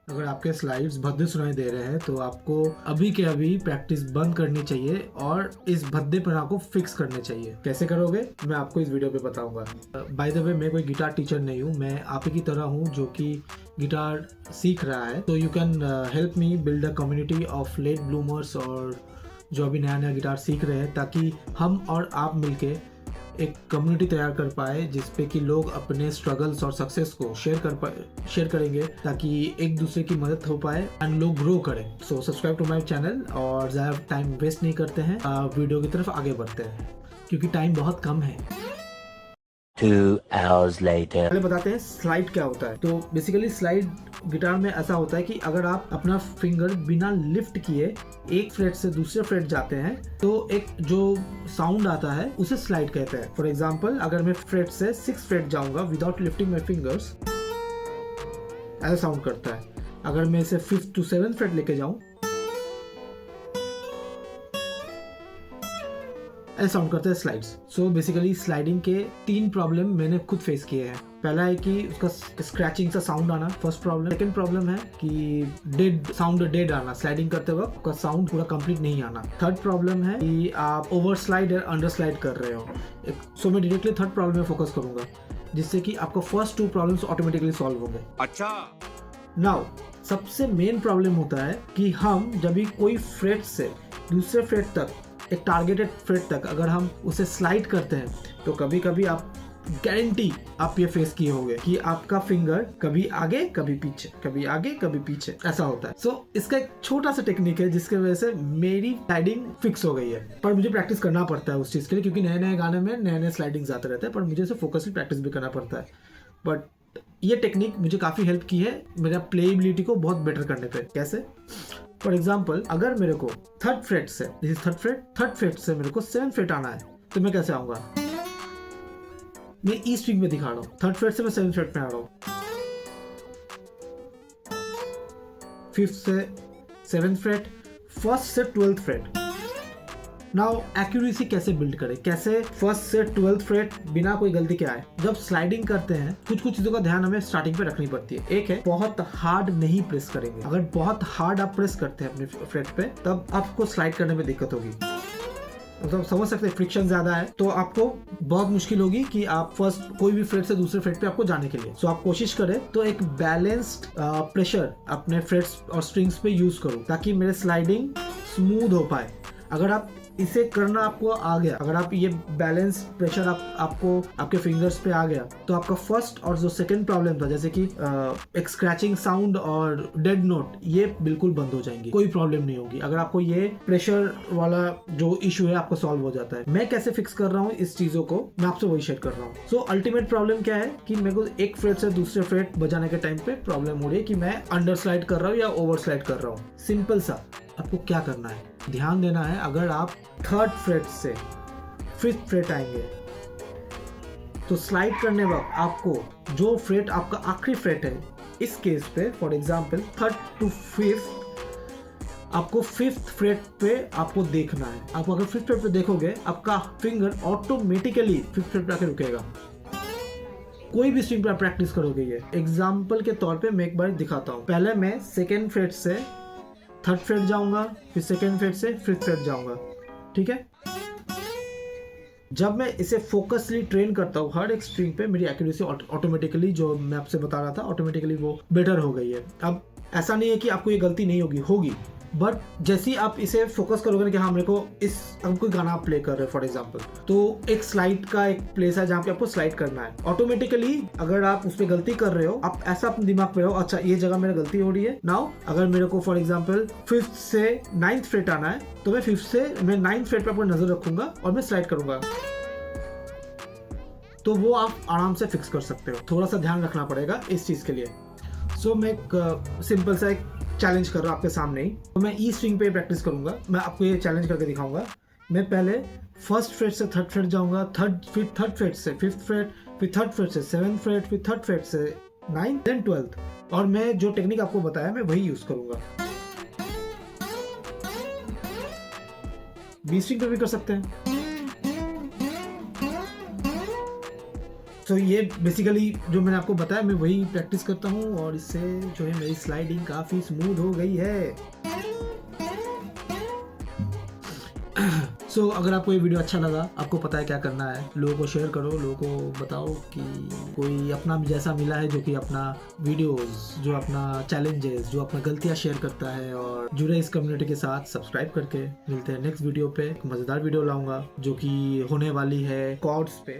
अगर आपके स्लाइड्स भद्दे सुनाई दे रहे हैं तो आपको अभी के अभी प्रैक्टिस बंद करनी चाहिए और इस भद्देपना को फिक्स करने चाहिए। कैसे करोगे मैं आपको इस वीडियो पे बताऊंगा। बाय द वे मैं कोई गिटार टीचर नहीं हूँ, मैं आप ही की तरह हूँ जो कि गिटार सीख रहा है। तो you can help me build a community of late bloomers और जो अभी नया नया गिटार सीख रहे हैं, ताकि हम और आप मिलके एक कम्युनिटी तैयार कर पाए जिसपे कि लोग अपने स्ट्रगल्स और सक्सेस को शेयर करेंगे, ताकि एक दूसरे की मदद हो पाए एंड लोग ग्रो करें। So subscribe to my channel और ज़्यादा टाइम वेस्ट नहीं करते हैं, वीडियो की तरफ आगे बढ़ते हैं क्योंकि टाइम बहुत कम है। 2 hours later. पहले बताते हैं स्लाइड क्या होता है। तो बेसिकली स्लाइड गिटार में ऐसा होता है कि अगर आप अपना फिंगर बिना लिफ्ट किए एक फ्रेट से दूसरे फ्रेट जाते हैं तो एक जो साउंड आता है उसे स्लाइड कहते हैं। फॉर एग्जांपल, अगर मैं फ्रेट से 6 फ्रेट जाऊंगा विदाउट लिफ्टिंग माय फिंगर्स, ऐसा साउंड करता है। अगर मैं इसे 5th to 7th फ्रेट लेके जाऊं, ऐसा साउंड करता है स्लाइड्स। सो बेसिकली स्लाइडिंग के 3 प्रॉब्लम मैंने खुद फेस किए हैं। पहला है कि उसका स्क्रैचिंग सा साउंड आना, फर्स्ट प्रॉब्लम। सेकंड प्रॉब्लम है कि डेड आना, स्लाइडिंग करते वक्त उसका साउंड पूरा कंप्लीट नहीं आना। थर्ड प्रॉब्लम है कि आप ओवर स्लाइड या अंडर स्लाइड कर रहे हो। सो मैं डायरेक्टली थर्ड प्रॉब्लम में फोकस करूंगा, जिससे कि आपका फर्स्ट 2 प्रॉब्लम्स ऑटोमेटिकली सॉल्व होंगे। अच्छा, नाउ सबसे मेन प्रॉब्लम होता है कि हम जब भी कोई फ्रेट से दूसरे फ्रेट तक, एक टारगेटेड फ्रेट तक अगर हम उसे स्लाइड करते हैं तो कभी कभी आप गारंटी आप ये फेस किए होंगे कि आपका फिंगर कभी आगे कभी पीछे, कभी आगे कभी पीछे, ऐसा होता है। सो इसका एक छोटा सा टेक्निक है जिसकी वजह से मेरी स्लाइडिंग फिक्स हो गई है, पर मुझे प्रैक्टिस करना पड़ता है उस चीज़ के लिए, क्योंकि नए नए गाने में नए नए स्लाइडिंग आते रहते हैं, पर मुझे उसे फोकसली प्रैक्टिस भी करना पड़ता है। बट ये टेक्निक मुझे काफ़ी हेल्प की है मेरा प्लेबिलिटी को बहुत बेटर करने पे। कैसे? फॉर एग्जाम्पल, अगर मेरे को थर्ड फ्रेट से मेरे को 7th फ्रेट आना है तो मैं कैसे आऊंगा? मैं ई स्ट्रिंग में दिखा रहा हूँ, थर्ड फ्रेट से मैं 7th फ्रेट में आ रहा हूँ, 5th से 7th फ्रेट, 1st से 12th फ्रेट। नाउ एक्यूरेसी कैसे बिल्ड करें, कैसे 1st से 12th फ्रेट बिना कोई गलती के आए। जब स्लाइडिंग करते हैं कुछ चीजों का ध्यान हमें स्टार्टिंग पे रखनी पड़ती है। एक है, बहुत हार्ड नहीं प्रेस करेंगे। अगर बहुत हार्ड आप प्रेस करते हैं अपने फ्रेट पे, तब आपको स्लाइड करने में दिक्कत होगी। मतलब समझ सकते हैं, फ्रिक्शन ज्यादा है तो आपको बहुत मुश्किल होगी कि आप फर्स्ट कोई भी फ्रेट से दूसरे फ्रेट पे आपको जाने के लिए। सो आप कोशिश करें तो एक बैलेंस्ड प्रेशर अपने फ्रेट्स और स्ट्रिंग्स पे यूज करो, ताकि मेरे स्लाइडिंग स्मूथ हो पाए। अगर आप इसे करना आपको आ गया, अगर आप ये बैलेंस प्रेशर आपको आपके फिंगर्स पे आ गया, तो आपका फर्स्ट और जो सेकंड प्रॉब्लम था, जैसे कि एक स्क्रैचिंग साउंड और डेड नोट, ये बिल्कुल बंद हो जाएंगी, कोई प्रॉब्लम नहीं होगी अगर आपको ये प्रेशर वाला जो इशू है आपको सॉल्व हो जाता है। मैं कैसे फिक्स कर रहा हूँ इस चीजों को, मैं आपसे वही शेयर कर रहा हूँ। सो अल्टीमेट प्रॉब्लम क्या है कि मेरे को एक फ्रेट से दूसरे फ्रेट बजाने के टाइम पे प्रॉब्लम हो रही है कि मैं अंडर स्लाइड कर रहा हूँ या ओवर स्लाइड कर रहा हूँ। सिंपल सा आपको क्या करना है, ध्यान देना है। अगर आप थर्ड फ्रेट से 5th फ्रेट आएंगे तो स्लाइड करने वक्त आपको जो फ्रेट आपका आखिरी फ्रेट है, इस केस पे for example 3rd to 5th, आपको 5th फ्रेट पे आपको देखना है। आप अगर 5th फ्रेट पे देखोगे, आपका फिंगर ऑटोमेटिकली 5th फ्रेट पे आके रुकेगा। कोई भी स्ट्रिंग पर प्रैक्टिस करोगे ये। एग्जाम्पल के तौर पे मैं एक बार दिखाता हूँ। पहले मैं 2nd फ्रेट से 3rd फ्रेट जाऊंगा, फिर 2nd फ्रेट से 5th फ्रेट जाऊंगा, ठीक है। जब मैं इसे फोकसली ट्रेन करता हूँ हर एक स्ट्रिंग पे, मेरी एक्यूरेसी ऑटोमेटिकली, जो मैं आपसे बता रहा था, ऑटोमेटिकली वो बेटर हो गई है। अब ऐसा नहीं है कि आपको ये गलती नहीं होगी, बट जैसे ही आप इसे फोकस करोगे ना कि हाँ मेरे को इस, हम कोई गाना आप प्ले कर रहे हैं फॉर एग्जांपल, तो एक स्लाइड का एक प्लेस है जहाँ पे आपको स्लाइड करना है। ऑटोमेटिकली अगर आप उस पर गलती कर रहे हो, आप ऐसा अपने दिमाग पे रहो, अच्छा ये जगह मेरा गलती हो रही है। नाउ अगर मेरे को फॉर एग्जाम्पल 5th से 9th फ्रेट आना है, तो मैं 5th से मैं 9th फ्रेट पे अपनी नजर रखूंगा और मैं स्लाइड करूंगा, तो वो आप आराम से फिक्स कर सकते हो। थोड़ा सा ध्यान रखना पड़ेगा इस चीज के लिए। सो मैं एक सिंपल सा एक चैलेंज कर रहा हूँ आपके सामने ही। तो मैं ई स्ट्रिंग पे प्रैक्टिस करूंगा, मैं आपको ये चैलेंज करके दिखाऊंगा। मैं पहले 1st फ्रेट से 3rd फ्रेट जाऊंगा, फिर 3rd फ्रेट से 5th फ्रेट, फिर 3rd फ्रेट से 7th फ्रेट, फिर 3rd फ्रेट से 9th, देन 12th, और मैं जो टेक्निक आपको बताया मैं वही यूज करूंगा। बी स्ट्रिंग पे भी कर सकते हैं। सो ये बेसिकली जो मैंने आपको बताया मैं वही प्रैक्टिस करता हूँ और इससे जो है मेरी स्लाइडिंग काफ़ी स्मूथ हो गई है। सो अगर आपको ये वीडियो अच्छा लगा, आपको पता है क्या करना है, लोगों को शेयर करो, लोगों को बताओ कि कोई अपना जैसा मिला है जो कि अपना वीडियोस, जो अपना चैलेंजेस, जो अपना गलतियां शेयर करता है और जुड़े इस कम्युनिटी के साथ। सब्सक्राइब करके मिलते हैं नेक्स्ट वीडियो पे। एक मज़ेदार वीडियो लाऊंगा जो कि होने वाली है कॉर्ड्स पे।